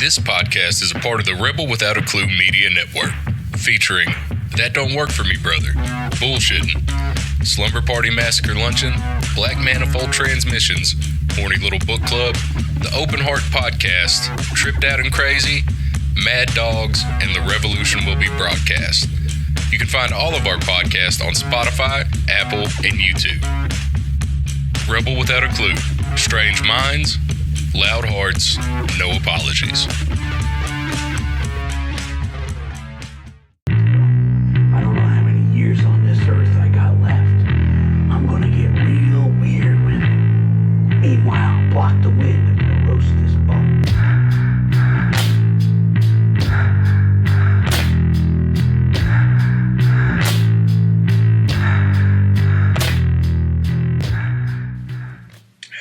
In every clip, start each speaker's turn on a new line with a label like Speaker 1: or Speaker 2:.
Speaker 1: This podcast is a part of the Rebel Without a Clue Media Network, featuring That Don't Work For Me Brother, Bullshitting, Slumber Party Massacre Luncheon, Black Manifold Transmissions, Horny Little Book Club, The Open Heart Podcast, Tripped Out and Crazy, Mad Dogs, and The Revolution Will Be Broadcast. You can find all of our podcasts on Spotify, Apple, and YouTube. Rebel Without a Clue, Strange Minds, Loud Hearts, No Apologies.
Speaker 2: I don't know how many years on this earth I got left. I'm gonna get real weird with it. Meanwhile, block the wind. I'm gonna roast this bone.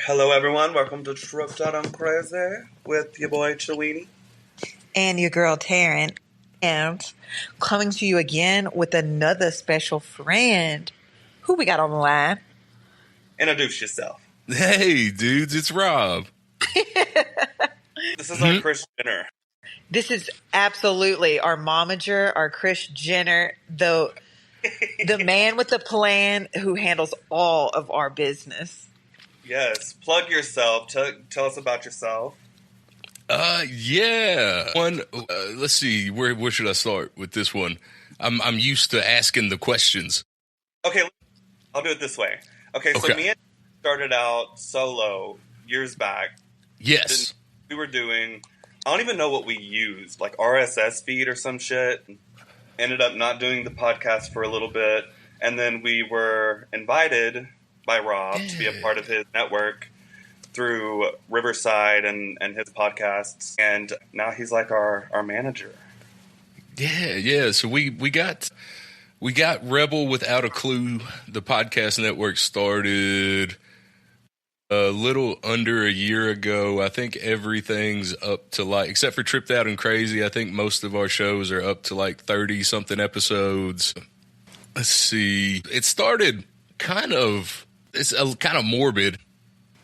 Speaker 3: Hello, everyone. Welcome to Tripped Out and Crazy with your boy Chaweenie
Speaker 4: and your girl Taryn, and coming to you again with another special friend. Who we got on the line?
Speaker 3: Introduce yourself.
Speaker 1: Hey, dudes, it's Rob.
Speaker 3: This is our Chris Jenner.
Speaker 4: This is absolutely our momager, our Chris Jenner, the man with the plan who handles all of our business.
Speaker 3: Yes, plug yourself. Tell us about yourself.
Speaker 1: Yeah. Let's see. Where should I start with this one? I'm used to asking the questions.
Speaker 3: Okay, I'll do it this way. Okay, so me and started out solo years back.
Speaker 1: Yes.
Speaker 3: We were doing, I don't even know what we used, like RSS feed or some shit. Ended up not doing the podcast for a little bit. And then we were invited by Rob to be a part of his network through Riverside and his podcasts. And now he's like our manager.
Speaker 1: Yeah. So we got Rebel Without a Clue, the podcast network, started a little under a year ago. I think everything's up to except for Tripped Out and Crazy, I think most of our shows are up to 30-something episodes. Let's see. It started it's kind of morbid,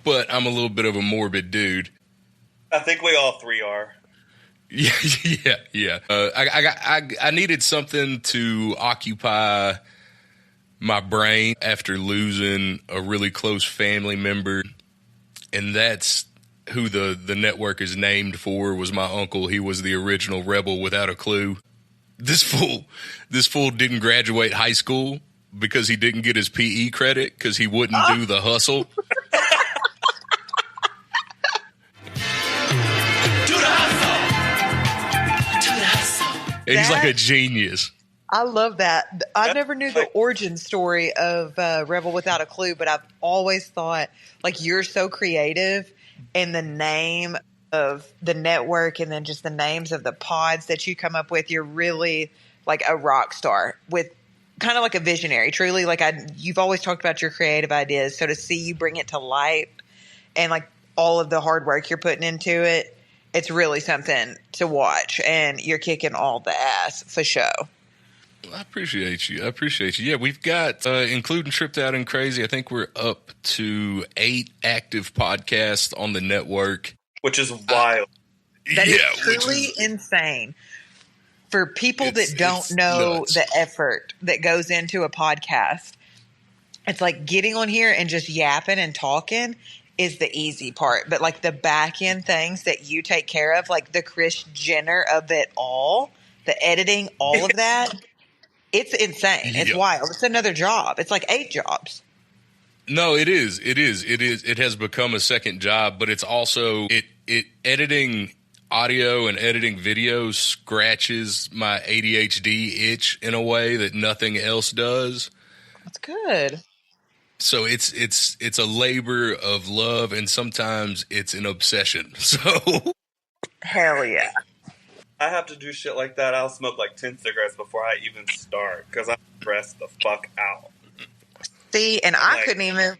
Speaker 1: but I'm a little bit of a morbid dude.
Speaker 3: I think we all three are.
Speaker 1: Yeah. I needed something to occupy my brain after losing a really close family member, and that's who the network is named for. Was my uncle. He was the original Rebel Without a Clue. This fool didn't graduate high school because he didn't get his PE credit because he wouldn't do the hustle. And he's like a genius.
Speaker 4: I love that. I never knew the origin story of Rebel Without a Clue, but I've always thought, you're so creative in the name of the network and then just the names of the pods that you come up with. You're really like a rock star with kind of like a visionary, truly. You've always talked about your creative ideas. So to see you bring it to light and all of the hard work you're putting into it, it's really something to watch, and you're kicking all the ass for show.
Speaker 1: I appreciate you. Yeah, we've got, including Tripped Out and Crazy, I think we're up to 8 active podcasts on the network.
Speaker 3: Which is wild.
Speaker 4: That is truly insane. For people that don't know nuts. The effort that goes into a podcast, it's like getting on here and just yapping and talking is the easy part. But the back end things that you take care of, the Chris Jenner of it all, the editing, all of that, it's insane. It's wild. It's another job. It's 8 jobs.
Speaker 1: No, it is. It has become a second job, but it's also editing audio and editing video scratches my ADHD itch in a way that nothing else does.
Speaker 4: That's good.
Speaker 1: So it's a labor of love, and sometimes it's an obsession. So
Speaker 4: hell yeah.
Speaker 3: I have to do shit like that. I'll smoke 10 cigarettes before I even start because I'm stressed the fuck out.
Speaker 4: See, and I couldn't even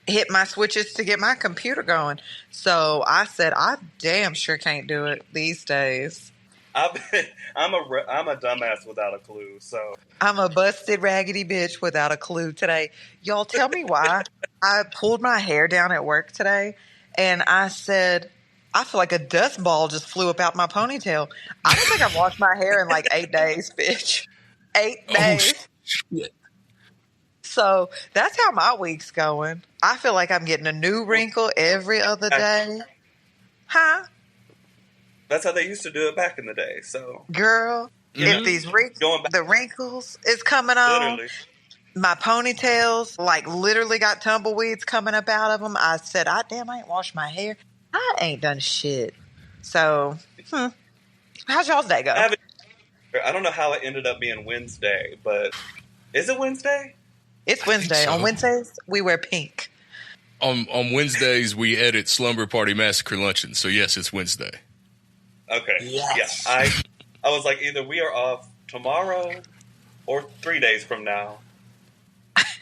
Speaker 4: hit my switches to get my computer going. So I said, I damn sure can't do it these days.
Speaker 3: I'm a dumbass without a clue. So
Speaker 4: I'm a busted raggedy bitch without a clue today. Y'all tell me why. I pulled my hair down at work today, and I said, I feel like a dust ball just flew up out my ponytail. I don't think I've washed my hair in like 8 days, bitch. 8 days.
Speaker 1: Shit.
Speaker 4: So that's how my week's going. I feel like I'm getting a new wrinkle every other day. Huh?
Speaker 3: That's how they used to do it back in the day. So,
Speaker 4: Girl, if these the wrinkles is coming on,
Speaker 3: literally.
Speaker 4: my ponytails like literally got tumbleweeds coming up out of them. I said, I ain't washed my hair. I ain't done shit. So, how's y'all's day go?
Speaker 3: I don't know how it ended up being Wednesday, but is it Wednesday?
Speaker 4: It's Wednesday.
Speaker 1: so.
Speaker 4: On Wednesdays, we wear pink.
Speaker 1: On Wednesdays, we edit Slumber Party Massacre Luncheon. So, yes, it's Wednesday.
Speaker 3: Okay.
Speaker 4: Yes.
Speaker 3: Yeah. I was like, either we are off tomorrow or 3 days from now.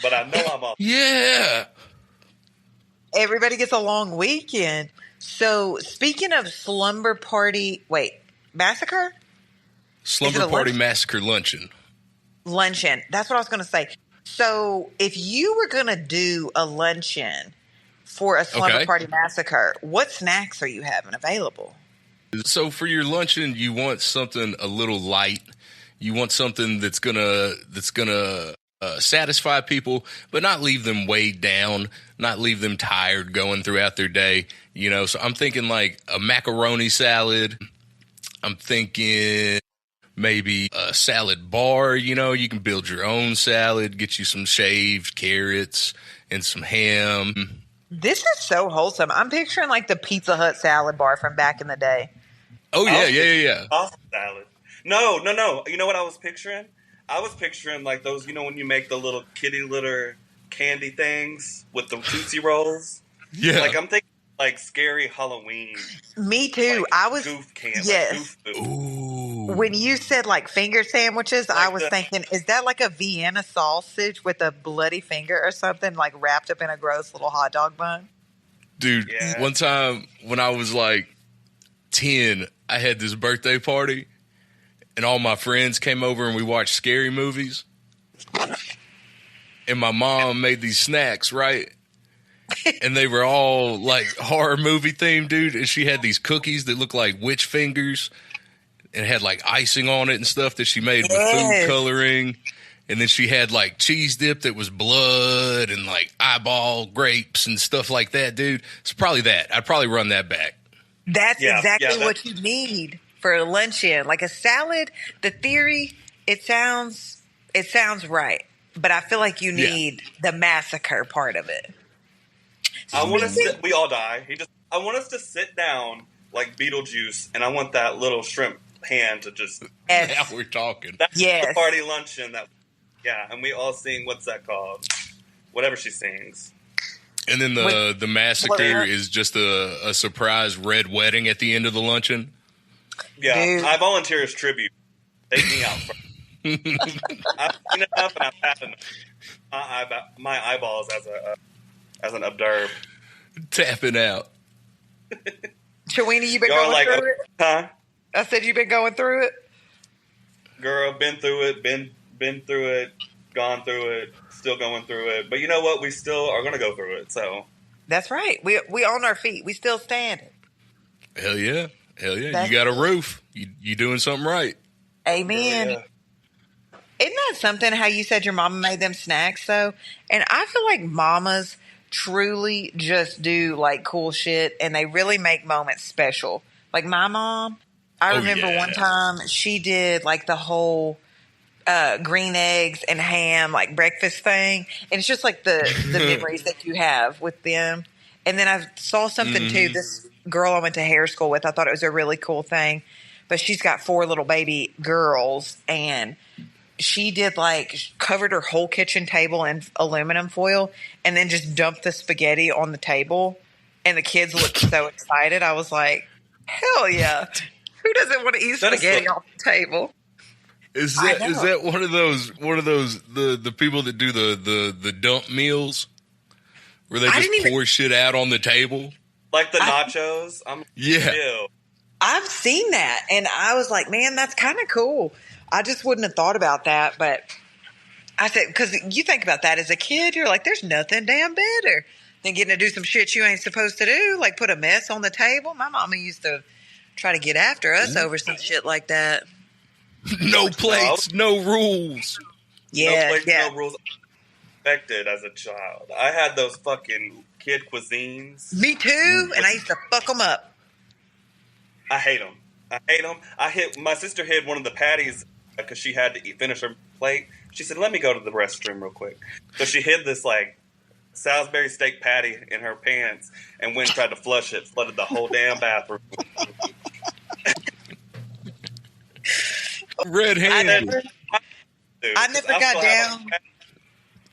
Speaker 3: But I know I'm off.
Speaker 1: Yeah.
Speaker 4: Everybody gets a long weekend. So, speaking of Slumber Party, Massacre?
Speaker 1: Slumber Party Massacre Luncheon.
Speaker 4: Luncheon. That's what I was going to say. So, if you were going to do a luncheon for a Slumber Party Massacre, what snacks are you having available?
Speaker 1: So, for your luncheon, you want something a little light. You want something that's gonna satisfy people, but not leave them weighed down, not leave them tired going throughout their day. You know, so I'm thinking like a macaroni salad. I'm thinking maybe a salad bar. You know, you can build your own salad, get you some shaved carrots and some ham.
Speaker 4: This is so wholesome. I'm picturing like the Pizza Hut salad bar from back in the day.
Speaker 1: Oh, yeah.
Speaker 3: Awesome salad. No. You know what I was picturing? I was picturing like those, you know, when you make the little kitty litter candy things with the Tootsie Rolls.
Speaker 1: Yeah.
Speaker 3: Like I'm thinking like scary Halloween.
Speaker 4: Me too.
Speaker 3: Like
Speaker 4: I was
Speaker 3: goof candy.
Speaker 4: yes.
Speaker 3: Like goof food.
Speaker 1: Ooh.
Speaker 4: When you said like finger sandwiches, I was thinking, is that like a Vienna sausage with a bloody finger or something, like wrapped up in a gross little hot dog bun?
Speaker 1: Dude,
Speaker 3: Yeah.
Speaker 1: One time when I was like 10, I had this birthday party, and all my friends came over and we watched scary movies. And my mom made these snacks, right? And they were all like horror movie themed, dude. And she had these cookies that looked like witch fingers and had like icing on it and stuff that she made with food coloring. And then she had like cheese dip that was blood and like eyeball grapes and stuff like that, dude. It's probably that. I'd probably run that back.
Speaker 4: That's exactly what you need for a luncheon. Like a salad, the theory, it sounds right. But I feel like you need the massacre part of it.
Speaker 3: I want us to, we all die. I want us to sit down like Beetlejuice, and I want that little shrimp hand to just.
Speaker 1: Now we're talking.
Speaker 3: That's the party luncheon. And we all sing, what's that called? Whatever she sings.
Speaker 1: And then the massacre is just a surprise red wedding at the end of the luncheon.
Speaker 3: Yeah, dude. I volunteer as tribute. Take me out. I've seen enough and I've had enough. My eyeballs as an observer.
Speaker 1: Tapping out.
Speaker 4: Chaweenie, you been going through it?
Speaker 3: Huh?
Speaker 4: I said you've been going through it?
Speaker 3: Girl, been through it, been through it, gone through it, still going through it. But you know what? We still are going to go through it. So
Speaker 4: that's right. We on our feet. We still standing.
Speaker 1: Hell yeah. You got a roof. You doing something right.
Speaker 4: Amen. Yeah. Isn't that something how you said your mama made them snacks though? And I feel like mamas truly just do like cool shit and they really make moments special. Like my mom, I remember one time she did like the whole green eggs and ham like breakfast thing. And it's just like the memories that you have with them. And then I saw something too. This girl I went to hair school with, I thought it was a really cool thing. But she's got 4 little baby girls and she did like covered her whole kitchen table in aluminum foil and then just dumped the spaghetti on the table. And the kids looked so excited. I was like, hell yeah. Who doesn't want to eat spaghetti on the table?
Speaker 1: Is that one of those the people that do the dump meals where they just pour shit out on the table?
Speaker 3: Like the nachos?
Speaker 4: I've seen that and I was like, man, that's kind of cool. I just wouldn't have thought about that, but I said, because you think about that as a kid, you're like, there's nothing damn better and getting to do some shit you ain't supposed to do, like put a mess on the table. My mama used to try to get after us over some shit like that.
Speaker 1: No plates, no rules.
Speaker 4: Yeah,
Speaker 3: no plates,
Speaker 4: yeah.
Speaker 3: no rules. Affected as a child. I had those fucking kid cuisines.
Speaker 4: Me too, and I used to fuck them up.
Speaker 3: I hate them. My sister hid one of the patties because she had to finish her plate. She said, "Let me go to the restroom real quick." So she hid this like Salisbury steak patty in her pants and went and tried to flush it. Flooded the whole damn bathroom.
Speaker 1: Red-handed.
Speaker 4: I never got down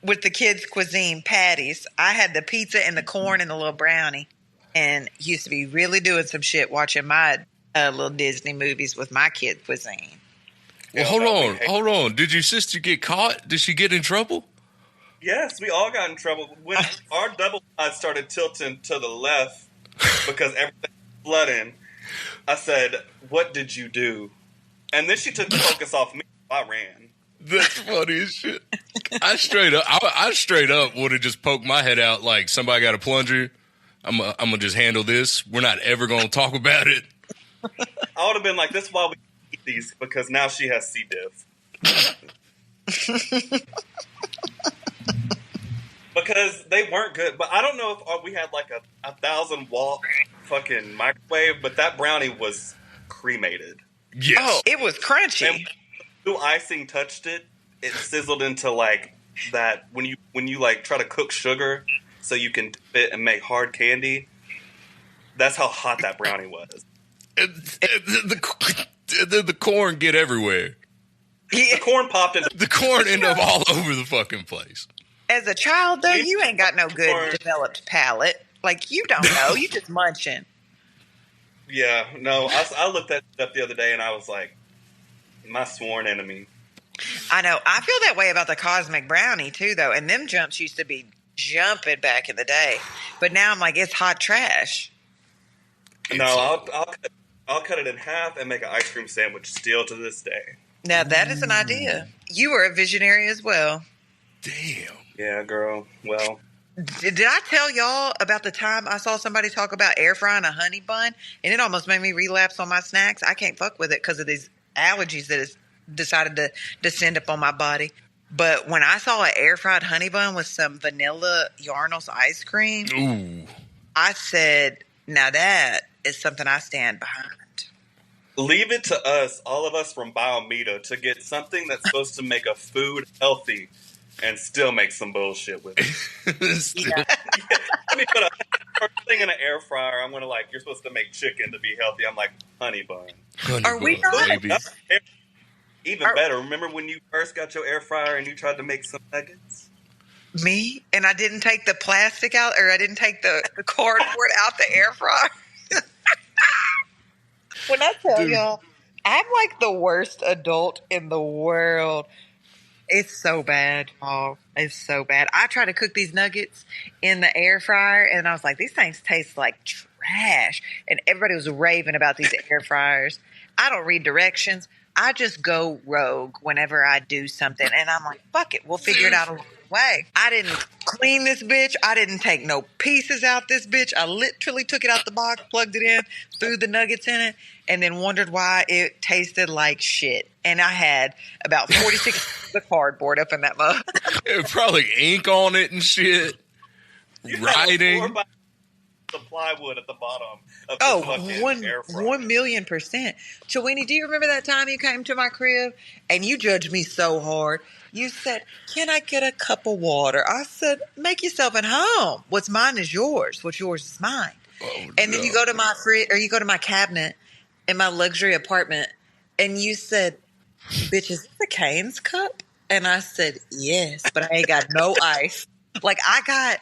Speaker 4: with the kids' cuisine patties. I had the pizza and the corn and the little brownie, and used to be really doing some shit watching my little Disney movies with my kid cuisine.
Speaker 1: Well, hold on. Did your sister get caught? Did she get in trouble?
Speaker 3: Yes, we all got in trouble. When our double side started tilting to the left because everything was flooding, I said, "What did you do?" And then she took the focus off me. I ran.
Speaker 1: That's funny as shit. I straight up would have just poked my head out like somebody got a plunger. I'm gonna just handle this. We're not ever gonna talk about it.
Speaker 3: I would have been like, "This is why we eat these because now she has C. diff." Because they weren't good. But I don't know if we had like a 1,000-watt fucking microwave, but that brownie was cremated.
Speaker 1: Yes.
Speaker 4: Oh, it was crunchy.
Speaker 3: And when icing touched it, it sizzled into like that when you like try to cook sugar so you can dip it and make hard candy. That's how hot that brownie was.
Speaker 1: And the corn get everywhere.
Speaker 3: The corn popped into
Speaker 1: The corn end up all over the fucking place.
Speaker 4: As a child, though, you ain't got no good developed palate. Like, you don't know. You just munching.
Speaker 3: Yeah, no. I looked that up the other day and I was like, my sworn enemy.
Speaker 4: I know. I feel that way about the Cosmic Brownie, too, though. And them jumps used to be jumping back in the day. But now I'm like, it's hot trash.
Speaker 3: No, I'll cut it in half and make an ice cream sandwich still to this day.
Speaker 4: Now, that is an idea. You were a visionary as well.
Speaker 1: Damn.
Speaker 3: Yeah, girl. Well,
Speaker 4: Did I tell y'all about the time I saw somebody talk about air frying a honey bun? And it almost made me relapse on my snacks. I can't fuck with it because of these allergies that has decided to descend upon my body. But when I saw an air fried honey bun with some vanilla Yarnell's ice cream,
Speaker 1: Ooh.
Speaker 4: I said, now that is something I stand behind.
Speaker 3: leave it to us, all of us from Biometa, to get something that's supposed to make a food healthy and still make some bullshit with it.
Speaker 4: Yeah.
Speaker 3: Let me put a first thing in an air fryer. I'm gonna like, you're supposed to make chicken to be healthy. I'm like, honey bun.
Speaker 4: Are we not?
Speaker 1: Baby.
Speaker 3: Even better. Remember when you first got your air fryer and you tried to make some nuggets?
Speaker 4: Me? And I didn't take the plastic out, or I didn't take the cardboard out the air fryer. When I tell y'all, I'm like the worst adult in the world. It's so bad. Oh, it's so bad. I tried to cook these nuggets in the air fryer, and I was like, these things taste like trash. And everybody was raving about these air fryers. I don't read directions. I just go rogue whenever I do something. And I'm like, fuck it. We'll figure it out along the way. I didn't clean this bitch. I didn't take no pieces out this bitch. I literally took it out the box, plugged it in, threw the nuggets in it, and then wondered why it tasted like shit. And I had about 46 pieces of cardboard up in that mug.
Speaker 1: Probably ink on it and shit. Writing.
Speaker 3: The plywood at the bottom of
Speaker 4: Oh,
Speaker 3: fucking air fryer.
Speaker 4: 1,000,000%. Chaweenie, do you remember that time you came to my crib and you judged me so hard? You said, can I get a cup of water? I said, make yourself at home. What's mine is yours. What's yours is mine.
Speaker 1: Oh,
Speaker 4: And then you go to my fridge, or you go to my cabinet in my luxury apartment, and you said, bitch, is this a Cane's cup? And I said, yes, but I ain't got no ice. Like, I got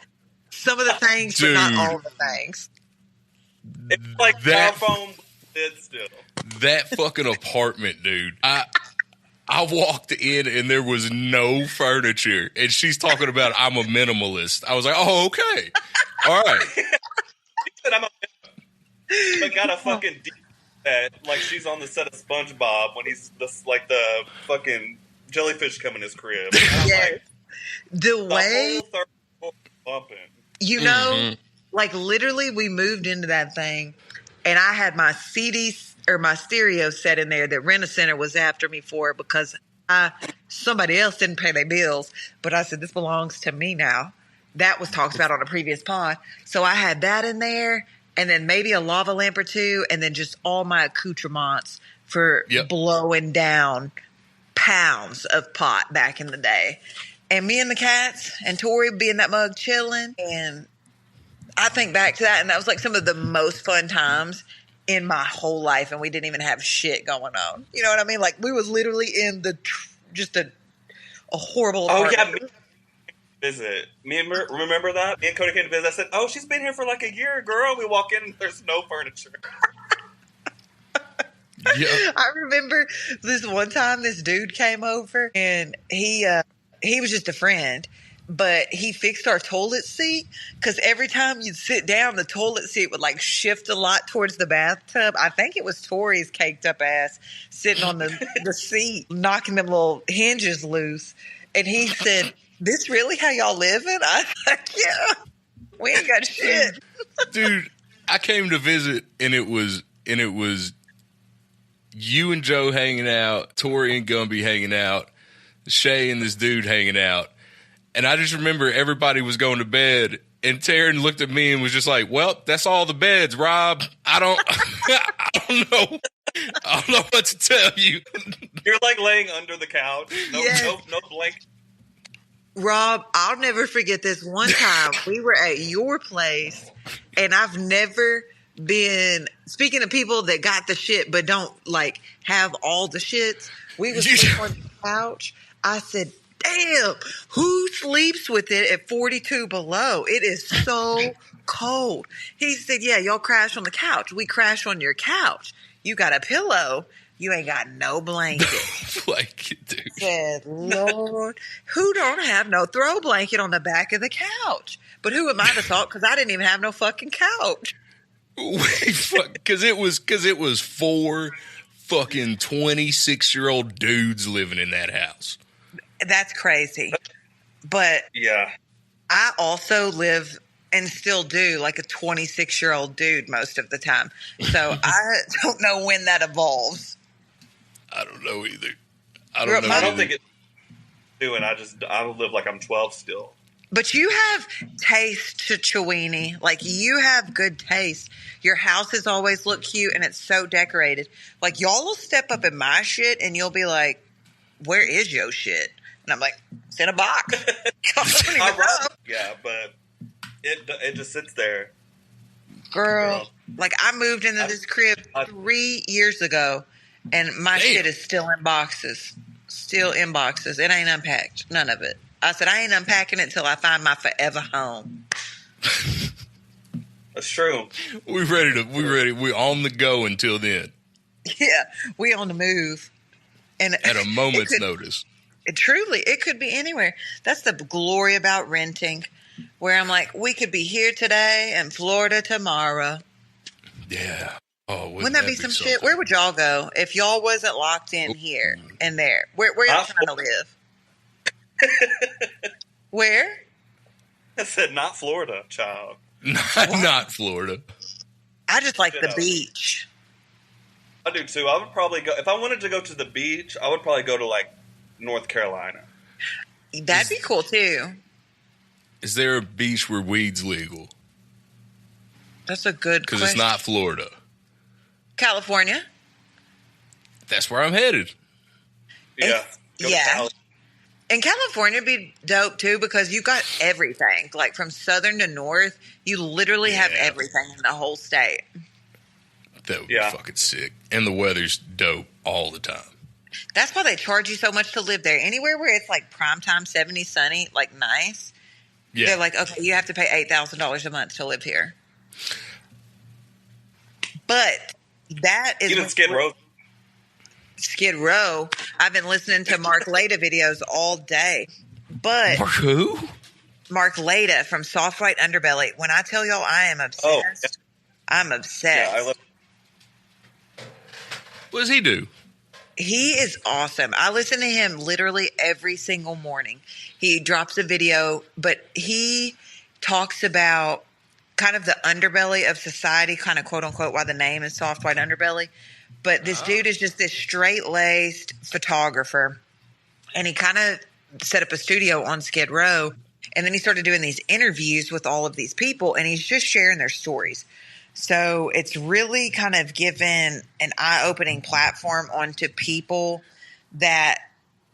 Speaker 4: some of the things, but not all the things.
Speaker 3: It's like
Speaker 1: That-
Speaker 3: styrofoam lid still.
Speaker 1: That fucking apartment, dude. I walked in and there was no furniture, and she's talking about I'm a minimalist. I was like, oh, okay, all right.
Speaker 3: She said I'm a but got a fucking deep set, like she's on the set of SpongeBob when he's the fucking jellyfish come in his crib. And I'm
Speaker 4: Yes.
Speaker 3: like,
Speaker 4: The
Speaker 3: the
Speaker 4: way
Speaker 3: whole third floor is bumping.
Speaker 4: You know, like literally we moved into that thing and I had my CD or my stereo set in there that Rent-A-Center was after me for because somebody else didn't pay their bills. But I said, this belongs to me now. That was talked about on a previous pod. So I had that in there and then maybe a lava lamp or two and then just all my accoutrements for blowing down pounds of pot back in the day. And me and the cats and Tori would be in that mug chilling. And I think back to that, and that was like some of the most fun times in my whole life. And we didn't even have shit going on. You know what I mean? Like we was literally in just a horrible apartment.
Speaker 3: Yeah. Visit. Remember that? Me and Cody came to visit. I said, "Oh, she's been here for like a year, girl." We walk in, and there's no furniture.
Speaker 1: Yeah.
Speaker 4: I remember this one time this dude came over and he was just a friend, but he fixed our toilet seat because every time you'd sit down, the toilet seat would like shift a lot towards the bathtub. I think it was Tori's caked up ass sitting on the seat, knocking them little hinges loose. And he said, "This really how y'all living?" I was like, "Yeah, we ain't got shit."
Speaker 1: Dude, I came to visit and it was you and Joe hanging out, Tori and Gumby hanging out, Shay and this dude hanging out. And I just remember everybody was going to bed and Taryn looked at me and was just like, "Well, that's all the beds, Rob. I don't know. I don't know what to tell you."
Speaker 3: You're like laying under the couch. No blanket.
Speaker 4: Rob, I'll never forget this one time we were at your place and I've never been, speaking of people that got the shit but don't like have all the shits, we was sitting on the couch. I said, "Damn, who sleeps with it at 42 below? It is so cold." He said, "Yeah, y'all crash on the couch. We crash on your couch. You got a pillow. You ain't got no blanket."
Speaker 1: Blanket, dude.
Speaker 4: Said, "Lord, who don't have no throw blanket on the back of the couch?" But who am I to talk? Because I didn't even have no fucking couch.
Speaker 1: Because it was 4 fucking 26-year-old dudes living in that house.
Speaker 4: That's crazy. But
Speaker 3: yeah,
Speaker 4: I also live and still do like a 26-year-old dude most of the time. So I don't know when that evolves.
Speaker 1: I don't know either.
Speaker 3: I don't think it's doing. I live like I'm 12 still.
Speaker 4: But you have taste to Chaweenie. Like, you have good taste. Your houses always look cute, and it's so decorated. Like, y'all will step up in my shit, and you'll be like, "Where is your shit?" And I'm like, "It's in a box."
Speaker 3: Yeah, but it just sits there.
Speaker 4: Girl, like, I moved into this crib 3 years ago, and my shit is still in boxes. Still in boxes. It ain't unpacked. None of it. I said, I ain't unpacking it till I find my forever home.
Speaker 3: That's true.
Speaker 1: We on the go until then.
Speaker 4: Yeah, we on the move. And
Speaker 1: at a moment's notice.
Speaker 4: It could be anywhere. That's the glory about renting, where I'm like, we could be here today and Florida tomorrow.
Speaker 1: Yeah. Oh,
Speaker 4: wouldn't that be some shit? Where would y'all go if y'all wasn't locked in here and there? Where y'all trying to live? Where?
Speaker 3: I said not Florida, child.
Speaker 1: Not Florida.
Speaker 4: I just like the beach.
Speaker 3: I do too. I would probably go if I wanted to go to the beach. I would probably go to like North Carolina.
Speaker 4: That'd be cool too.
Speaker 1: Is there a beach where weed's legal?
Speaker 4: That's a good question.
Speaker 1: Because it's not Florida.
Speaker 4: California.
Speaker 1: That's where I'm headed.
Speaker 3: Yeah.
Speaker 4: Yeah. And California would be dope too because you got everything. Like from southern to north, you literally have everything in the whole state.
Speaker 1: That would be fucking sick. And the weather's dope all the time.
Speaker 4: That's why they charge you so much to live there. Anywhere where it's like primetime 70 sunny, like nice. Yeah. They're like, okay, you have to pay $8,000 a month to live here. But that is
Speaker 3: even Skid Row.
Speaker 4: Skid Row. I've been listening to Mark Leda videos all day. But
Speaker 1: Mark who?
Speaker 4: Mark Leda from Soft White Underbelly. When I tell y'all I am obsessed, I'm obsessed.
Speaker 3: Yeah, I love.
Speaker 1: What does he do?
Speaker 4: He is awesome. I listen to him literally every single morning. He drops a video, but he talks about kind of the underbelly of society, kind of quote unquote, why the name is Soft White Underbelly. But this dude is just this straight laced photographer, and he kind of set up a studio on Skid Row. And then he started doing these interviews with all of these people, and he's just sharing their stories. So it's really kind of given an eye-opening platform onto people that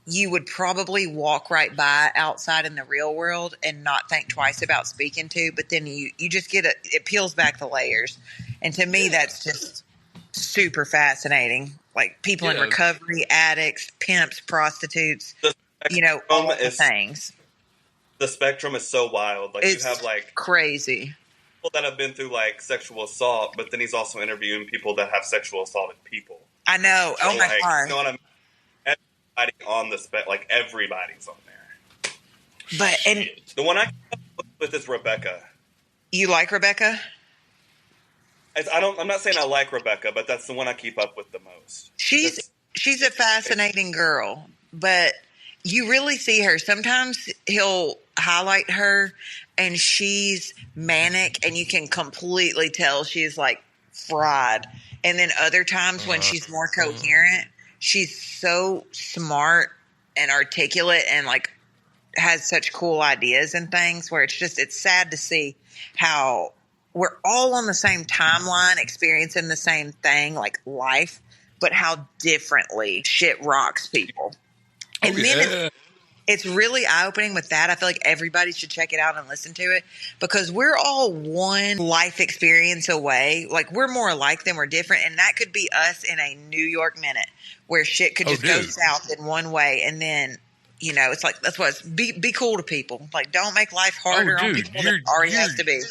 Speaker 4: you would probably walk right by outside in the real world and not think twice about speaking to. But then you just get it peels back the layers. And to me, that's just super fascinating. Like people in recovery, addicts, pimps, prostitutes, all the things.
Speaker 3: The spectrum is so wild. Like
Speaker 4: It's
Speaker 3: you have like
Speaker 4: crazy.
Speaker 3: people that have been through like sexual assault, but then he's also interviewing people that have sexual assaulted people.
Speaker 4: I know.
Speaker 3: So,
Speaker 4: Oh my
Speaker 3: like,
Speaker 4: God.
Speaker 3: you know what I mean? Everybody on the like everybody's on there.
Speaker 4: But and
Speaker 3: The one I keep up with is Rebecca.
Speaker 4: you like Rebecca?
Speaker 3: I'm not saying I like Rebecca, but that's the one I keep up with the most.
Speaker 4: She's a fascinating girl, but you really see her. Sometimes he'll highlight her and she's manic and you can completely tell she's like fried. And then other times when she's more coherent, she's so smart and articulate and like has such cool ideas and things where it's sad to see how we're all on the same timeline experiencing the same thing, like life, but how differently shit rocks people. And then it's really eye-opening with that. I feel like everybody should check it out and listen to it because we're all one life experience away. Like we're more alike than we're different. And that could be us in a New York minute where shit could just go south in one way. And then, it's like, that's what be cool to people. Like don't make life harder on people than it already has to be.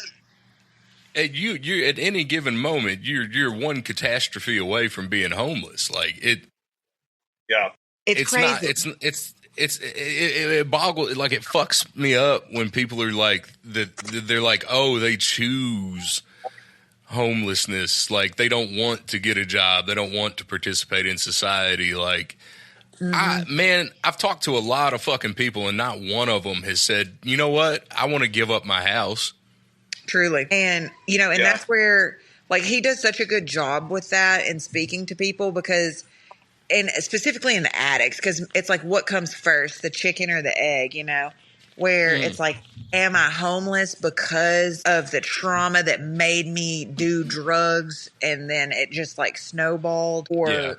Speaker 1: You at any given moment, you're one catastrophe away from being homeless. Like it.
Speaker 3: Yeah.
Speaker 4: It's crazy.
Speaker 1: It boggles, like it fucks me up when people are like that. They're like, oh, they choose homelessness. Like they don't want to get a job. They don't want to participate in society. Like, I've talked to a lot of fucking people and not one of them has said, you know what? I want to give up my house.
Speaker 4: Truly. And, that's where like he does such a good job with that and speaking to people because and specifically in the addicts, because it's like what comes first, the chicken or the egg, where it's like, am I homeless because of the trauma that made me do drugs and then it just like snowballed? Or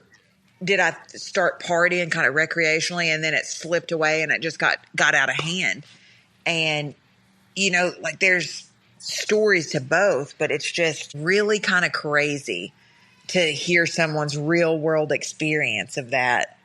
Speaker 4: did I start partying kind of recreationally and then it slipped away and it just got out of hand? And, like there's stories to both, but it's just really kind of crazy to hear someone's real world experience of that.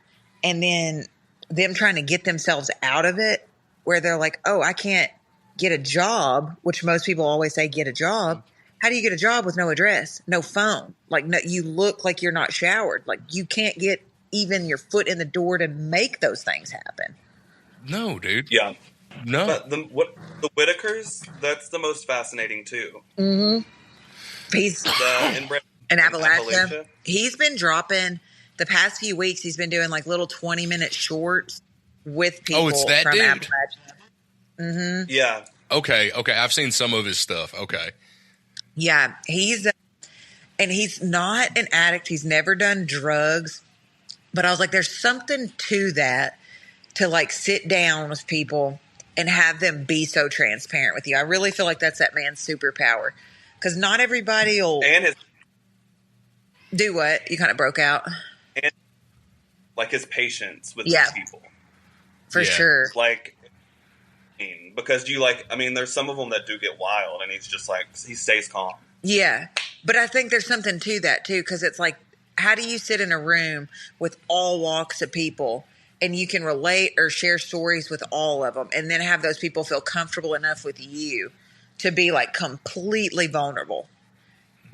Speaker 4: And then them trying to get themselves out of it where they're like, oh, I can't get a job, which most people always say, get a job. How do you get a job with no address, no phone? Like, no, you look like you're not showered. Like you can't get even your foot in the door to make those things happen.
Speaker 1: No, dude.
Speaker 3: Yeah.
Speaker 1: No.
Speaker 3: But the Whitakers, that's the most fascinating too.
Speaker 4: Mm-hmm. He's in Appalachia. He's been dropping the past few weeks. He's been doing like little 20-minute shorts with people.
Speaker 1: Oh, it's that
Speaker 4: from
Speaker 1: dude?
Speaker 4: Appalachia. Mm-hmm.
Speaker 3: Yeah.
Speaker 1: Okay. I've seen some of his stuff. Okay.
Speaker 4: Yeah, and he's not an addict. He's never done drugs, but I was like, there's something to that, to like sit down with people and have them be so transparent with you. I really feel like that's that man's superpower because not everybody will.
Speaker 3: And his
Speaker 4: do what? You kind of broke out.
Speaker 3: And like his patience with these people.
Speaker 4: For sure.
Speaker 3: Like, because there's some of them that do get wild and he's just like, he stays calm.
Speaker 4: Yeah. But I think there's something to that too. Cause it's like, how do you sit in a room with all walks of people and you can relate or share stories with all of them and then have those people feel comfortable enough with you to be like completely vulnerable?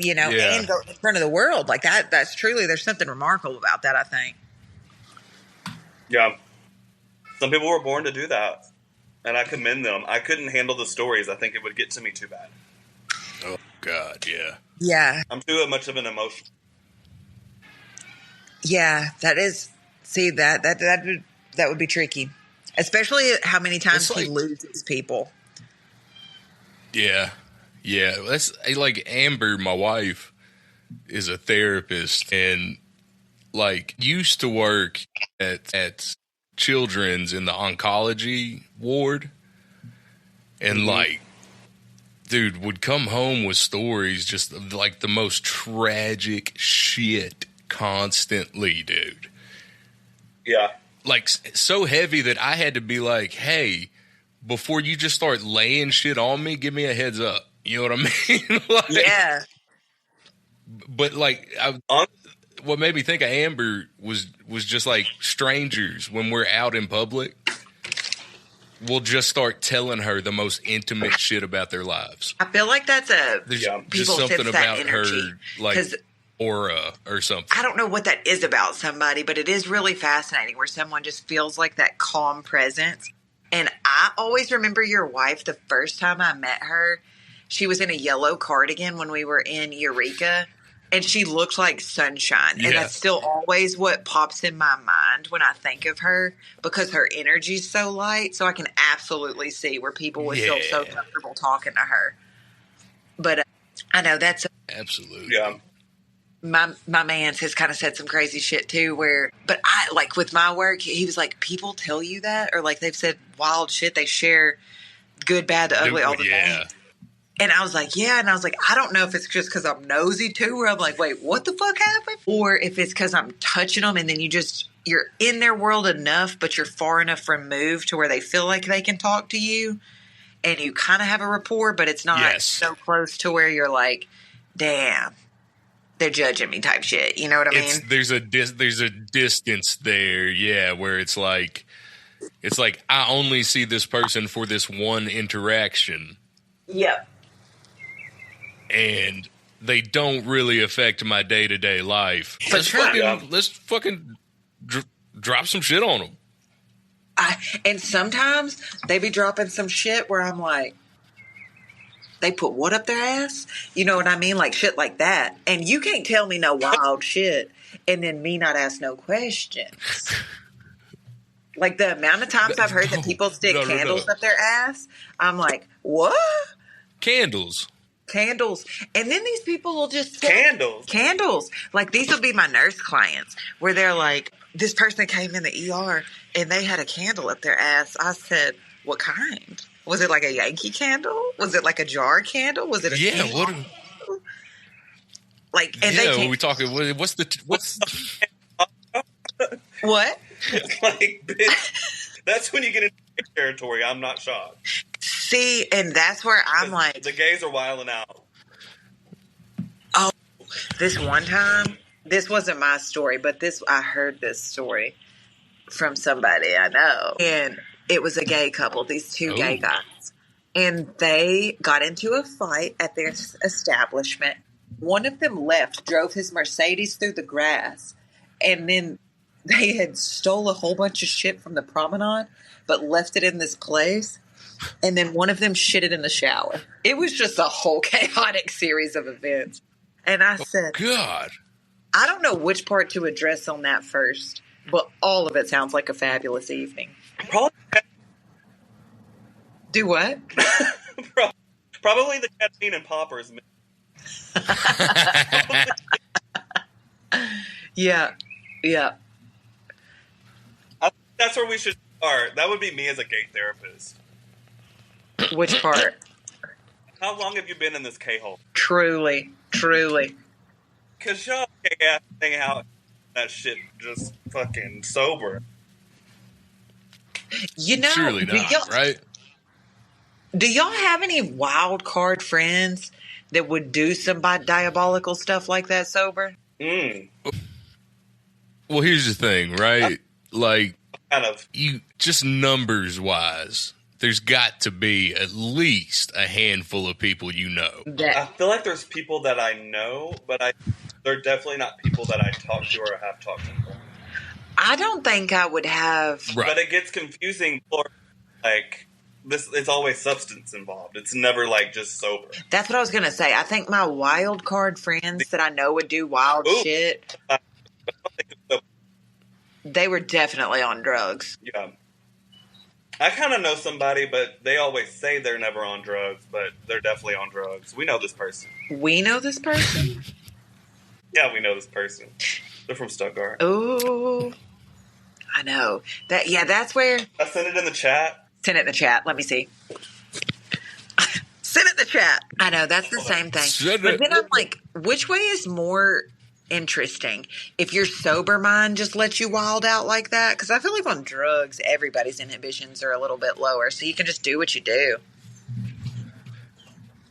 Speaker 4: And go in front of the world like that. That's truly, there's something remarkable about that, I think.
Speaker 3: Yeah. Some people were born to do that, and I commend them. I couldn't handle the stories. I think it would get to me too bad.
Speaker 1: Oh, God, yeah.
Speaker 4: Yeah.
Speaker 3: I'm too much of an emotion.
Speaker 4: Yeah, that is, see, that would be tricky. Especially how many times he loses people.
Speaker 1: Yeah. Yeah. That's like Amber, my wife, is a therapist and like used to work at Children's in the oncology ward. And like, dude, would come home with stories just of like the most tragic shit constantly, dude.
Speaker 3: Yeah.
Speaker 1: Like so heavy that I had to be like, hey, before you just start laying shit on me, give me a heads up. You know what I mean? Like,
Speaker 4: Yeah.
Speaker 1: But like, what made me think of Amber was just like strangers when we're out in public. We'll just start telling her the most intimate shit about their lives.
Speaker 4: I feel like that's
Speaker 1: There's
Speaker 4: people
Speaker 1: just something
Speaker 4: sense
Speaker 1: about
Speaker 4: that energy.
Speaker 1: her, like aura or something.
Speaker 4: I don't know what that is about somebody, but it is really fascinating where someone just feels like that calm presence. And I always remember your wife, the first time I met her, she was in a yellow cardigan when we were in Eureka. And she looked like sunshine.
Speaker 1: Yeah.
Speaker 4: And that's still always what pops in my mind when I think of her because her energy's so light. So I can absolutely see where people would feel so comfortable talking to her. But I know that's
Speaker 1: absolutely.
Speaker 3: Yeah.
Speaker 4: My man's has kind of said some crazy shit too but I like with my work, he was like, people tell you that or like they've said wild shit. They share good, bad, the ugly, all the time. And I was like, yeah. And I was like, I don't know if it's just because I'm nosy too, where I'm like, wait, what the fuck happened? Or if it's because I'm touching them and then you're in their world enough, but you're far enough removed to where they feel like they can talk to you and you kind of have a rapport, but it's not so close to where you're like, damn, they're judging me type shit. You know what I mean?
Speaker 1: There's a distance there. Yeah. Where it's like I only see this person for this one interaction.
Speaker 4: Yep.
Speaker 1: And they don't really affect my day-to-day life. Let's fucking drop some shit on them.
Speaker 4: And sometimes they be dropping some shit where I'm like, they put what up their ass? You know what I mean? Like shit like that. And you can't tell me no wild shit and then me not ask no questions. Like the amount of times I've heard that people stick candles up their ass, I'm like, what?
Speaker 1: Candles.
Speaker 4: And then these people will just
Speaker 3: Candles.
Speaker 4: Like these will be my nurse clients where they're like, this person came in the ER and they had a candle up their ass. I said, what kind? Was it like a Yankee candle? Was it like a jar candle? Was it a
Speaker 1: what?
Speaker 4: Like, and
Speaker 1: yeah, we talking. What's
Speaker 4: what?
Speaker 3: Like, bitch, that's when you get into territory. I'm not shocked.
Speaker 4: See, and that's where I'm like,
Speaker 3: the gays are wilding out.
Speaker 4: Oh, this one time, this wasn't my story, but I heard this story from somebody I know, and it was a gay couple. These two gay guys, and they got into a fight at their establishment. One of them left, drove his Mercedes through the grass, and then they had stole a whole bunch of shit from the promenade, but left it in this place. And then one of them shit it in the shower. It was just a whole chaotic series of events. And I said,
Speaker 1: God,
Speaker 3: I
Speaker 4: don't know which part to address on that first, but all of it sounds like a fabulous evening.
Speaker 3: Probably.
Speaker 4: Do what?
Speaker 3: Probably the ketamine and poppers.
Speaker 4: Yeah.
Speaker 3: I think that's where we should start. That would be me as a gay therapist.
Speaker 4: Which part?
Speaker 3: How long have you been in this K-hole?
Speaker 4: Truly.
Speaker 3: Because y'all gay-ass hang out that shit just fucking sober.
Speaker 4: You know,
Speaker 1: surely not, right?
Speaker 4: Do y'all have any wild card friends that would do some diabolical stuff like that sober?
Speaker 1: Well, here's the thing, right? Like,
Speaker 3: kind of.
Speaker 1: You just numbers wise, there's got to be at least a handful of people you know.
Speaker 3: I feel like there's people that I know, but they're definitely not people that I talk to or have talked to.
Speaker 4: I don't think I would have.
Speaker 3: Right. But it gets confusing. Like, it's always substance involved. It's never like just sober.
Speaker 4: That's what I was going to say. I think my wild card friends that I know would do wild shit, they were definitely on drugs.
Speaker 3: Yeah. I kind of know somebody, but they always say they're never on drugs, but they're definitely on drugs. We know this person.
Speaker 4: We know this person?
Speaker 3: Yeah, we know this person. They're from Stuttgart.
Speaker 4: Oh, I know. That's where...
Speaker 3: I sent it in the chat.
Speaker 4: Send it in the chat. Let me see. Send it in the chat. I know, that's the same thing. But then I'm like, which way is more interesting? If your sober mind just lets you wild out like that? Because I feel like on drugs, everybody's inhibitions are a little bit lower, so you can just do what you do.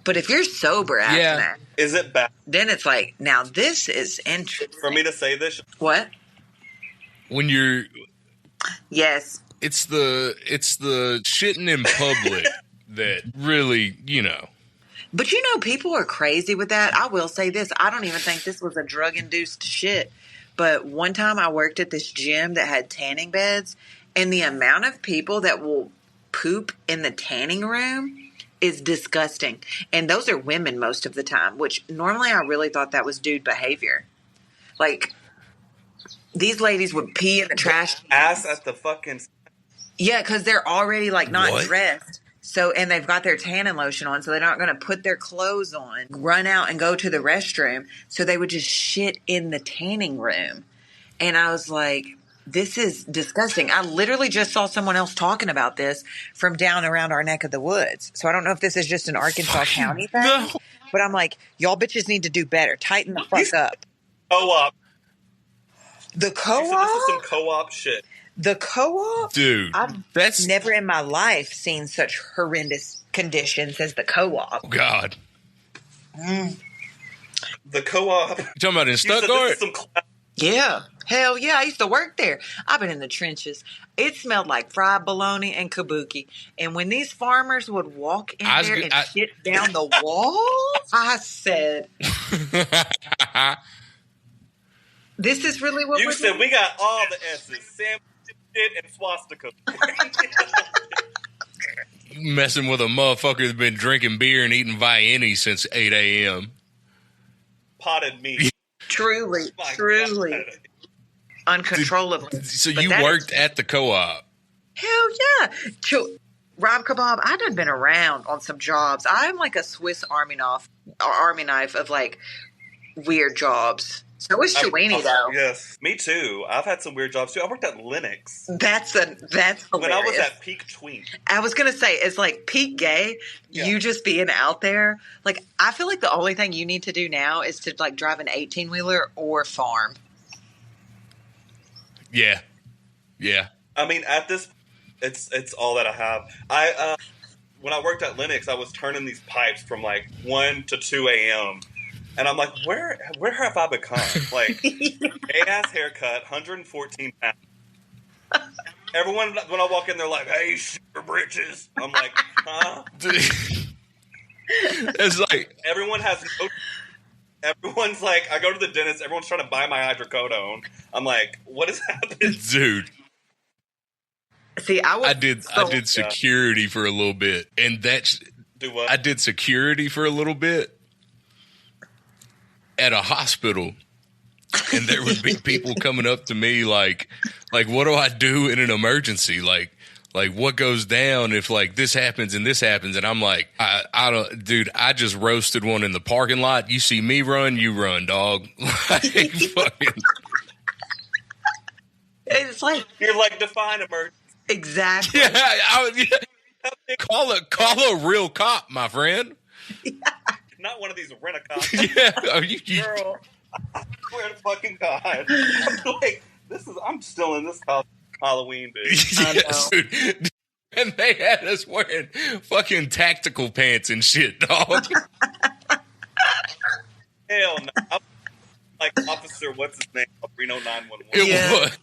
Speaker 4: But if you're sober after that,
Speaker 3: is it bad?
Speaker 4: Then it's like, now this is interesting.
Speaker 3: For me to say this?
Speaker 4: What?
Speaker 1: When you're...
Speaker 4: Yes.
Speaker 1: It's the shitting in public that really, you know.
Speaker 4: But you know, people are crazy with that. I will say this. I don't even think this was a drug-induced shit. But one time I worked at this gym that had tanning beds, and the amount of people that will poop in the tanning room is disgusting. And those are women most of the time, which normally I really thought that was dude behavior. Like, these ladies would pee in the trash.
Speaker 3: Ass at the fucking...
Speaker 4: Yeah, because they're already, like, not dressed. So, and they've got their tanning lotion on, so they're not going to put their clothes on, run out and go to the restroom. So they would just shit in the tanning room. And I was like, this is disgusting. I literally just saw someone else talking about this from down around our neck of the woods. So I don't know if this is just an Arkansas County thing, but I'm like, y'all bitches need to do better. Tighten the fuck up.
Speaker 3: Co-op.
Speaker 4: The co-op?
Speaker 3: This is some co-op shit.
Speaker 4: The co-op?
Speaker 1: Dude,
Speaker 4: I've never in my life seen such horrendous conditions as the co-op.
Speaker 1: Oh, God.
Speaker 3: The co-op.
Speaker 1: You talking about in Stuttgart?
Speaker 4: Yeah. Hell yeah. I used to work there. I've been in the trenches. It smelled like fried bologna and kabuki. And when these farmers would walk in there and shit down the walls, I said, this is really what
Speaker 3: you said doing? We got all the S's. Sandwich, shit, and swastika.
Speaker 1: You messing with a motherfucker that's been drinking beer and eating Vienna since 8 a.m.
Speaker 3: Potted meat.
Speaker 4: Truly. God. Uncontrollably.
Speaker 1: So you worked at the co-op?
Speaker 4: Hell yeah. Rob Kebab, I done been around on some jobs. I'm like a Swiss Army knife of like weird jobs. So is Chaweenie, though.
Speaker 3: Yes, me too. I've had some weird jobs too. I worked at Linux.
Speaker 4: That's hilarious.
Speaker 3: When I was at peak tween.
Speaker 4: I was gonna say it's like peak gay. Yeah. You just being out there. Like I feel like the only thing you need to do now is to like drive an 18-wheeler or farm.
Speaker 1: Yeah.
Speaker 3: I mean, at this, it's all that I have. When I worked at Linux, I was turning these pipes from like 1 to 2 a.m. And I'm like, where have I become? Like, gay-ass haircut, 114 pounds. Everyone, when I walk in, they're like, hey, super britches. I'm like, huh?
Speaker 1: It's like...
Speaker 3: Everyone has no... Everyone's like, I go to the dentist, everyone's trying to buy my hydrocodone. I'm like, what is happening?
Speaker 1: Dude.
Speaker 4: See, I did
Speaker 1: security for a little bit. And that's...
Speaker 3: Do what?
Speaker 1: I did security for a little bit. At a hospital, and there would be people coming up to me like, what do I do in an emergency? Like what goes down if like this happens and this happens? And I'm like, I don't, dude, I just roasted one in the parking lot. You see me run, you run, dog. Like, fucking.
Speaker 4: It's like,
Speaker 3: you're like, define emergency.
Speaker 4: Exactly.
Speaker 3: Yeah,
Speaker 1: call a real cop, my friend.
Speaker 3: Yeah. Not one of these rent-a-cops.
Speaker 1: Yeah.
Speaker 3: Girl, I swear to fucking God. I'm like, I'm still in this Halloween, dude.
Speaker 1: Yes, dude. And they had us wearing fucking tactical pants and shit, dog.
Speaker 3: Hell no. I'm like Officer, what's his name? Reno 911.
Speaker 1: It was.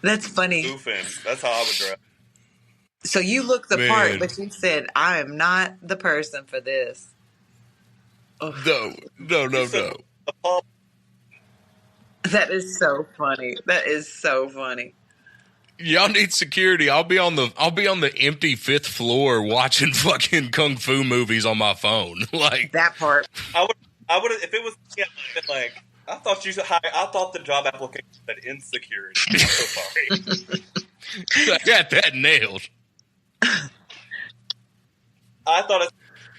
Speaker 4: That's funny.
Speaker 3: Goofing. That's how I would dress.
Speaker 4: So you look the part, but you said, I am not the person for this.
Speaker 1: Oh. No.
Speaker 4: That is so funny.
Speaker 1: Y'all need security. I'll be on the empty 5th floor watching fucking kung fu movies on my phone. Like
Speaker 4: that part.
Speaker 3: I would if it was like I thought the job application said insecurity. I'm so sorry.
Speaker 1: I got that nailed.
Speaker 3: I thought it's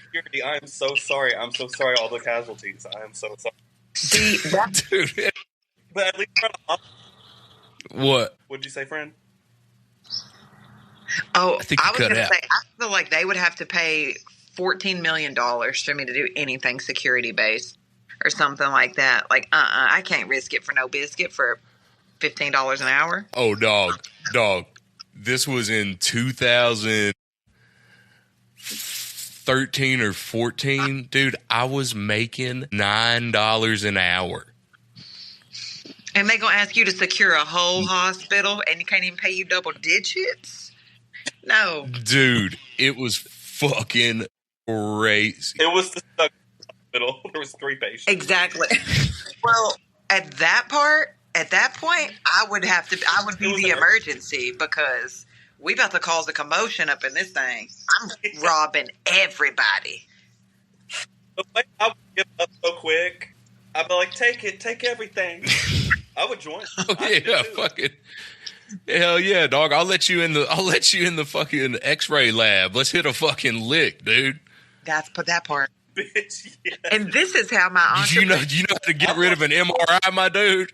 Speaker 3: security. I am so sorry. I'm so sorry, all the casualties. I am so sorry.
Speaker 4: See, that,
Speaker 1: Dude.
Speaker 3: But at least
Speaker 1: What?
Speaker 3: what'd you say, friend?
Speaker 4: oh,
Speaker 1: I think you
Speaker 4: I was
Speaker 1: cut
Speaker 4: going to
Speaker 1: out.
Speaker 4: say, I feel like they would have to pay $14 million for me to do anything security based or something like that. Like, I can't risk it for no biscuit for $15 an hour.
Speaker 1: Oh, dog. This was in 2013 or 14. Dude, I was making $9 an hour.
Speaker 4: And they going to ask you to secure a whole hospital and you can't even pay you double digits? No.
Speaker 1: Dude, it was fucking crazy.
Speaker 3: It was the hospital. There was 3 patients.
Speaker 4: Exactly. Well, at that point, I would be the emergency because we about to cause a commotion up in this thing. I'm robbing everybody.
Speaker 3: The way I would give up so quick, I'd be like, take everything. I would join.
Speaker 1: Oh, yeah, fucking hell yeah, dog. I'll let you in the fucking X-ray lab. Let's hit a fucking lick, dude.
Speaker 4: That's that part.
Speaker 3: Bitch, yeah.
Speaker 4: And this is how my
Speaker 1: Do you know how to get rid of an MRI, my dude?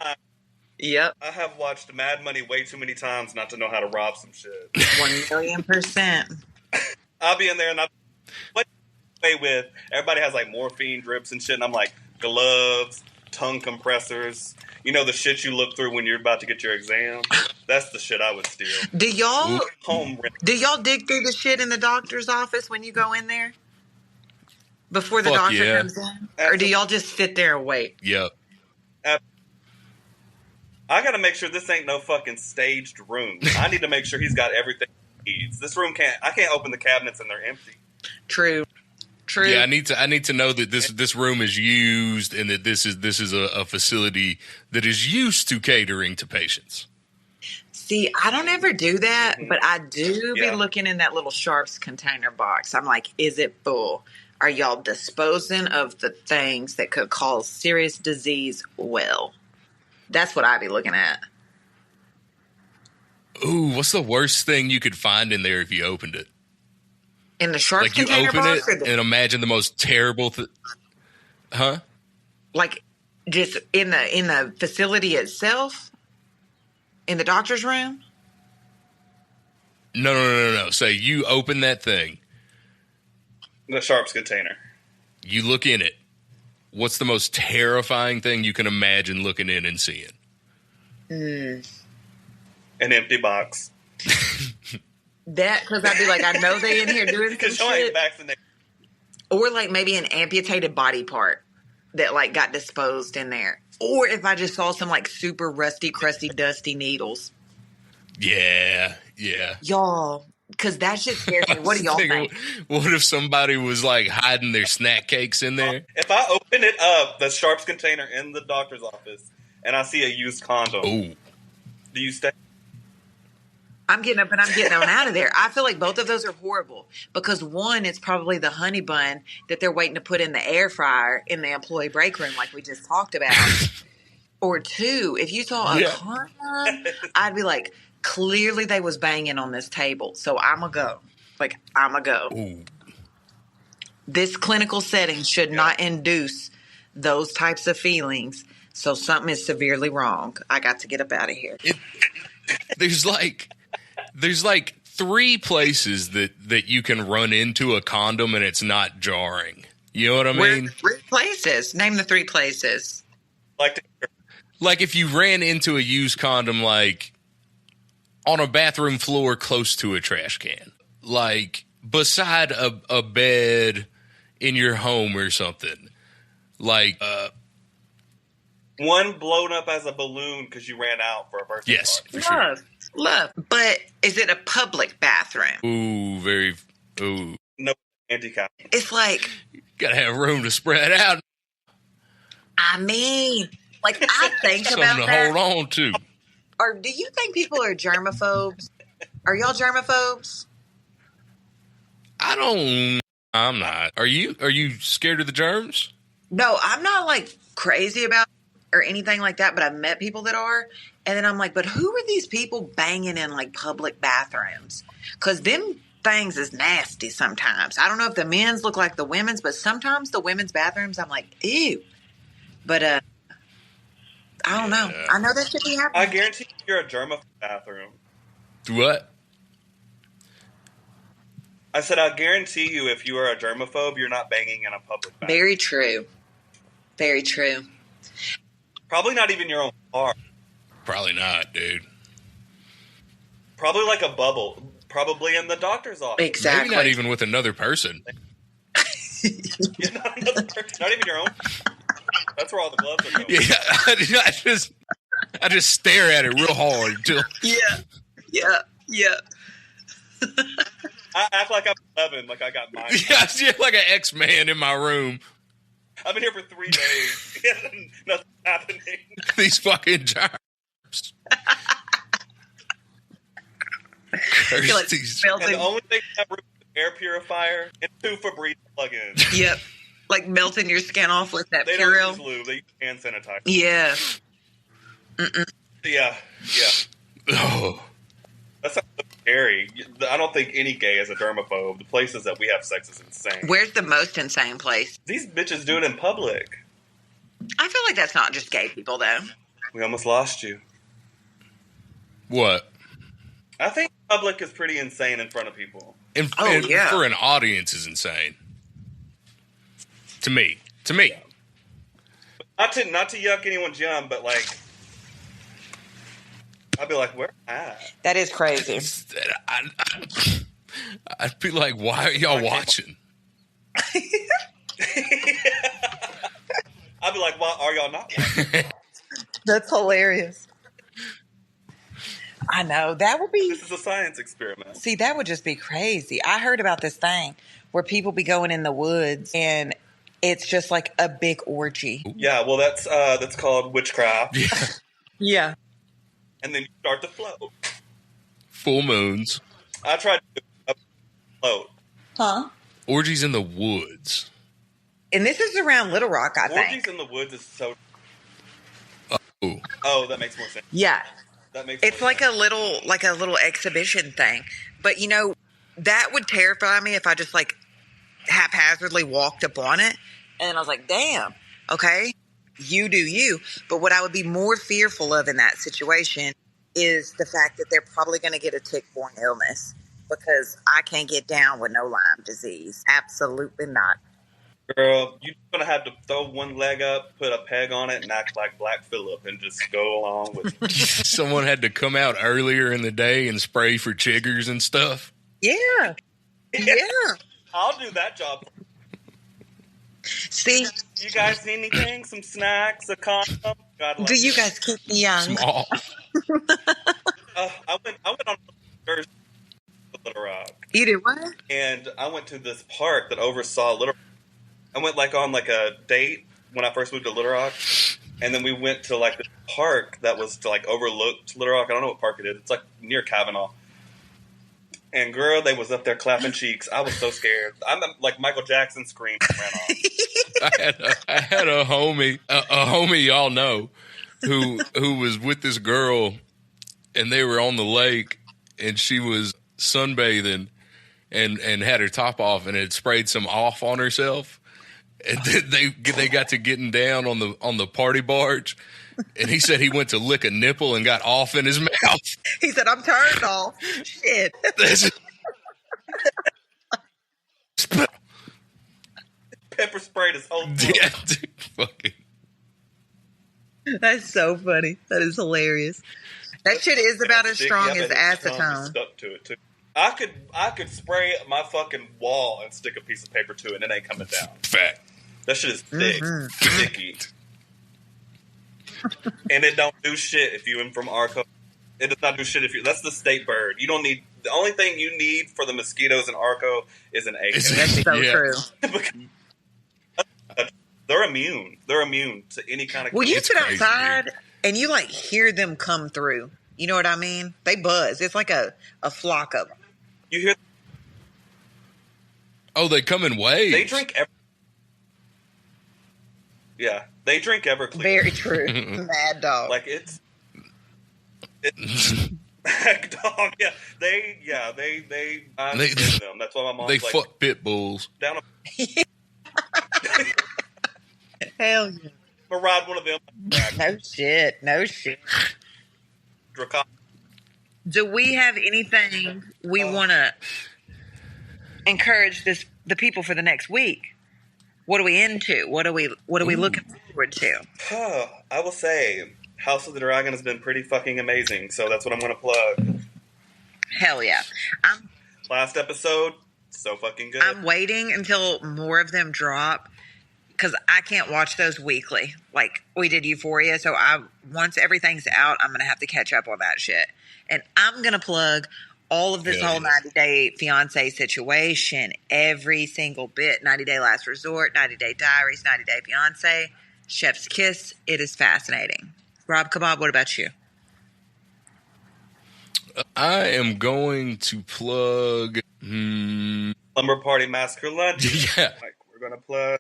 Speaker 4: Yep.
Speaker 3: I have watched Mad Money way too many times not to know how to rob some shit.
Speaker 4: 1,000,000%.
Speaker 3: I'll be in there and what way with everybody has like morphine drips and shit, and I'm like gloves, tongue compressors. You know the shit you look through when you're about to get your exam? That's the shit I would steal.
Speaker 4: Do y'all
Speaker 3: Home
Speaker 4: dig through the shit in the doctor's office when you go in there? Before the
Speaker 1: Fuck
Speaker 4: doctor
Speaker 1: yeah.
Speaker 4: comes in? Or do y'all just sit there and wait?
Speaker 1: Yep.
Speaker 3: I gotta make sure this ain't no fucking staged room. I need to make sure he's got everything he needs. This room I can't open the cabinets and they're empty.
Speaker 4: True.
Speaker 1: Yeah, I need to know that this room is used and that this is a facility that is used to catering to patients.
Speaker 4: See, I don't ever do that, but I do
Speaker 3: Yeah.
Speaker 4: be looking in that little Sharps container box. I'm like, is it full? Are y'all disposing of the things that could cause serious disease well? That's what I be looking at.
Speaker 1: Ooh, what's the worst thing you could find in there if you opened it?
Speaker 4: In the Sharps
Speaker 1: Like you
Speaker 4: container
Speaker 1: open
Speaker 4: box?
Speaker 1: it and imagine the most terrible huh?
Speaker 4: Like just in the facility itself? In the doctor's room?
Speaker 1: No. Say you open that thing.
Speaker 3: The Sharps container.
Speaker 1: You look in it. What's the most terrifying thing you can imagine looking in and seeing?
Speaker 3: An empty box.
Speaker 4: That, because I'd be like, I know they in here doing some
Speaker 3: Because y'all ain't
Speaker 4: shit.
Speaker 3: vaccinated.
Speaker 4: Or like maybe an amputated body part that like got disposed in there. Or if I just saw some like super rusty, crusty, dusty needles.
Speaker 1: Yeah.
Speaker 4: Y'all, because that shit scares me. What do y'all think?
Speaker 1: What if somebody was like hiding their snack cakes in there?
Speaker 3: If I open it up, the Sharps container in the doctor's office, and I see a used condom,
Speaker 1: Ooh.
Speaker 3: do you stay?
Speaker 4: I'm getting up and I'm getting on out of there. I feel like both of those are horrible because one, it's probably the honey bun that they're waiting to put in the air fryer in the employee break room like we just talked about. Or two, if you saw a condom, I'd be like, clearly they was banging on this table. So I'm going to go. Like, I'm going to go.
Speaker 1: Ooh.
Speaker 4: This clinical setting should not induce those types of feelings. So something is severely wrong. I got to get up out of here.
Speaker 1: There's like 3 places that you can run into a condom and it's not jarring. You know what I mean?
Speaker 4: 3 places. Name the 3 places.
Speaker 1: Like if you ran into a used condom, like on a bathroom floor close to a trash can, like beside a bed in your home or something, like
Speaker 3: One blown up as a balloon because you ran out for a birthday
Speaker 1: yes,
Speaker 3: party.
Speaker 1: for sure.
Speaker 4: Love. But is it a public bathroom?
Speaker 1: Ooh,
Speaker 3: No handicap.
Speaker 4: It's like,
Speaker 1: gotta have room to spread out,
Speaker 4: I mean, like I think
Speaker 1: something
Speaker 4: about
Speaker 1: to
Speaker 4: that.
Speaker 1: hold on to.
Speaker 4: Or do you think people are germaphobes? Are y'all germaphobes?
Speaker 1: I'm not. Are you scared of the germs?
Speaker 4: No, I'm not like crazy about or anything like that, but I've met people that are. And then I'm like, but who are these people banging in like public bathrooms? Because them things is nasty sometimes. I don't know if the men's look like the women's, but sometimes the women's bathrooms, I'm like, ew. But I don't know. I know that should be happening.
Speaker 3: I guarantee you're a germaphobe bathroom.
Speaker 1: What?
Speaker 3: I said, I guarantee you, if you are a germaphobe, you're not banging in a public bathroom.
Speaker 4: Very true. Very true.
Speaker 3: Probably not even your own car.
Speaker 1: Probably not, dude.
Speaker 3: Probably like a bubble. Probably in the doctor's office.
Speaker 4: Exactly.
Speaker 1: Maybe not even with another person.
Speaker 3: Yeah, not even your own. That's where all the gloves are going.
Speaker 1: Yeah, I just stare at it real hard until.
Speaker 4: Yeah.
Speaker 3: I act like I'm 11, like I got mine.
Speaker 1: Yeah, like an X-Man in my room.
Speaker 3: I've been here for 3 days. Nothing's happening.
Speaker 1: These fucking germs. Curse
Speaker 4: Like
Speaker 1: these.
Speaker 3: And the only thing I have room is an air purifier and 2 Febreze plugins.
Speaker 4: Yep. Like melting your skin off with that
Speaker 3: They don't
Speaker 4: Purell.
Speaker 3: use lube. They use hand sanitizer.
Speaker 4: Yeah.
Speaker 3: Yeah.
Speaker 1: Oh.
Speaker 3: That's so scary. I don't think any gay is a germaphobe. The places that we have sex is insane.
Speaker 4: Where's the most insane place?
Speaker 3: These bitches do it in public.
Speaker 4: I feel like that's not just gay people, though.
Speaker 3: We almost lost you.
Speaker 1: What?
Speaker 3: I think public is pretty insane in front of people.
Speaker 1: And for an audience is insane. To me.
Speaker 3: Not to yuck anyone's yum, but like, I'd be like, where am I at?
Speaker 4: That is crazy.
Speaker 1: I'd be like, why are y'all watching?
Speaker 3: I'd be like, why are y'all not watching?
Speaker 4: That's hilarious. I know. That would be...
Speaker 3: This is a science experiment.
Speaker 4: See, that would just be crazy. I heard about this thing where people be going in the woods and it's just like a big orgy.
Speaker 3: Yeah, well, that's called witchcraft.
Speaker 4: Yeah.
Speaker 3: And then you start to float.
Speaker 1: Full moons.
Speaker 3: I tried to do a float.
Speaker 4: Huh?
Speaker 1: Orgies in the woods.
Speaker 4: And this is around Little Rock, I think.
Speaker 3: Orgies in the woods is so...
Speaker 1: Oh.
Speaker 3: Oh, that makes more sense.
Speaker 4: Yeah.
Speaker 3: That makes
Speaker 4: It's
Speaker 3: more
Speaker 4: like
Speaker 3: sense.
Speaker 4: a little exhibition thing. But you know, that would terrify me if I just like haphazardly walked up on it and I was like, damn, okay, you do you. But what I would be more fearful of in that situation is the fact that they're probably going to get a tick-borne illness because I can't get down with no Lyme disease. Absolutely not.
Speaker 3: Girl, you're going to have to throw one leg up, put a peg on it, and act like Black Phillip and just go along with it.
Speaker 1: Someone had to come out earlier in the day and spray for chiggers and stuff.
Speaker 4: Yeah. Yeah.
Speaker 3: I'll do that job.
Speaker 4: See,
Speaker 3: You guys need anything? Some snacks, a condom? God love
Speaker 4: do you guys keep me young?
Speaker 1: Small.
Speaker 3: I went on Thursday to Little Rock,
Speaker 4: You do what?
Speaker 3: and I went to this park that oversaw Little Rock. I went on a date when I first moved to Little Rock, and then we went to like this park that was overlooked Little Rock. I don't know what park it is. It's like near Kavanaugh. And girl, they was up there clapping cheeks. I was so scared. I'm like Michael Jackson screamed and ran off.
Speaker 1: I had a homie y'all know, who was with this girl, and they were on the lake, and she was sunbathing, and had her top off, and had sprayed some off on herself, and then they got to getting down on the party barge, and he said he went to lick a nipple and got off in his mouth.
Speaker 4: He said, I'm turned off. Shit.
Speaker 3: Pepper sprayed his whole throat.
Speaker 1: Yeah, dude, fucking.
Speaker 4: That's so funny. That is hilarious. That shit is about as strong as
Speaker 3: Yeah, but his tongue
Speaker 4: acetone.
Speaker 3: stuck to it too. I could spray my fucking wall and stick a piece of paper to it, and it ain't coming down.
Speaker 1: Fact.
Speaker 3: That shit is thick, sticky, and it don't do shit if you in from Arco. It does not do shit if you. That's the state bird. You don't need. The only thing you need for the mosquitoes in Arco is an AK.
Speaker 4: That's so
Speaker 1: Yeah.
Speaker 4: true.
Speaker 3: They're immune. They're immune to any kind of.
Speaker 4: Well, you
Speaker 1: It's
Speaker 4: sit
Speaker 1: crazy,
Speaker 4: outside and you like hear them come through. You know what I mean? They buzz. It's like a flock of them.
Speaker 3: You hear?
Speaker 1: Oh, they come in waves.
Speaker 3: They drink. Yeah, they drink Everclear.
Speaker 4: Very true. Mad Dog.
Speaker 3: Like it's Mad Dog. Yeah, they them. That's why my mom's
Speaker 1: They
Speaker 3: like
Speaker 1: fuck pit bulls.
Speaker 3: down.
Speaker 4: Hell yeah.
Speaker 3: But ride one of them.
Speaker 4: No shit. No shit.
Speaker 3: Dracon.
Speaker 4: Do we have anything we want to encourage the people for the next week? What are we into? What are we looking forward to?
Speaker 3: I will say House of the Dragon has been pretty fucking amazing, so that's what I'm going to plug.
Speaker 4: Hell yeah.
Speaker 3: Last episode, so fucking good.
Speaker 4: I'm waiting until more of them drop because I can't watch those weekly like we did Euphoria. So once everything's out, I'm going to have to catch up on that shit. And I'm going to plug all of this whole 90 Day Fiancé situation, every single bit. 90 Day Last Resort, 90 Day Diaries, 90 Day Fiancé, Chef's Kiss. It is fascinating. Rob Kebab, what about you?
Speaker 1: I am going to plug...
Speaker 3: Slumber Party Massacre Lunch.
Speaker 1: Yeah.
Speaker 3: Like, we're going to plug...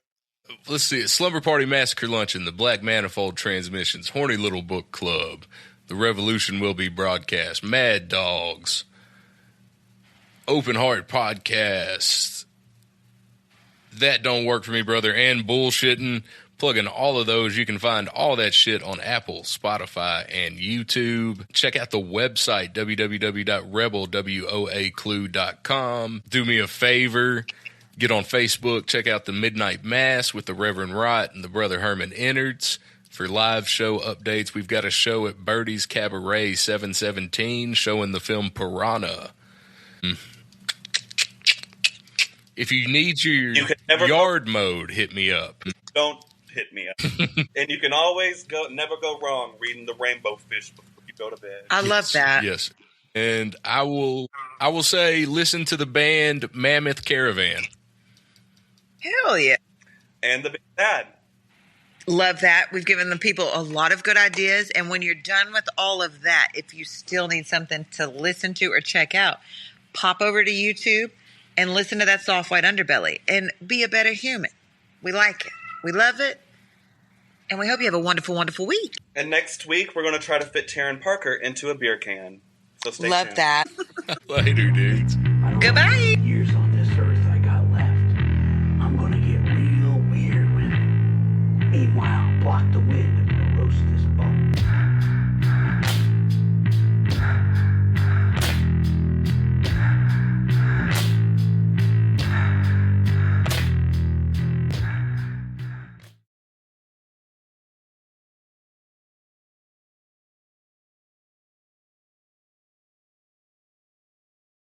Speaker 1: Let's see it. Slumber Party Massacre Luncheon, the Black Manifold Transmissions, Horny Little Book Club, The Revolution Will Be Broadcast, Mad Dogs, Open Heart Podcast, That Don't Work For Me, Brother, and Bullshitting. Plugging all of those. You can find all that shit on Apple, Spotify, and YouTube. Check out the website, www.rebelwoaclue.com. Do me a favor. Get on Facebook. Check out the Midnight Mass with the Reverend Wright and the Brother Herman Innards. For live show updates, we've got a show at Birdie's Cabaret 717 showing the film Piranha. If you need your yard mode, hit me up.
Speaker 3: Don't hit me up. And you can always never go wrong reading The Rainbow Fish before you go to bed.
Speaker 4: I love that.
Speaker 1: Yes. And I will say listen to the band Mammoth Caravan.
Speaker 4: Hell yeah.
Speaker 3: And the Big Bad.
Speaker 4: Love that. We've given the people a lot of good ideas. And when you're done with all of that, if you still need something to listen to or check out, pop over to YouTube and listen to that Soft White Underbelly and be a better human. We like it. We love it. And we hope you have a wonderful, wonderful week.
Speaker 3: And next week, we're going to try to fit Taryn Parker into a beer can. So stay tuned.
Speaker 4: Love that.
Speaker 1: Later, dudes.
Speaker 4: Goodbye.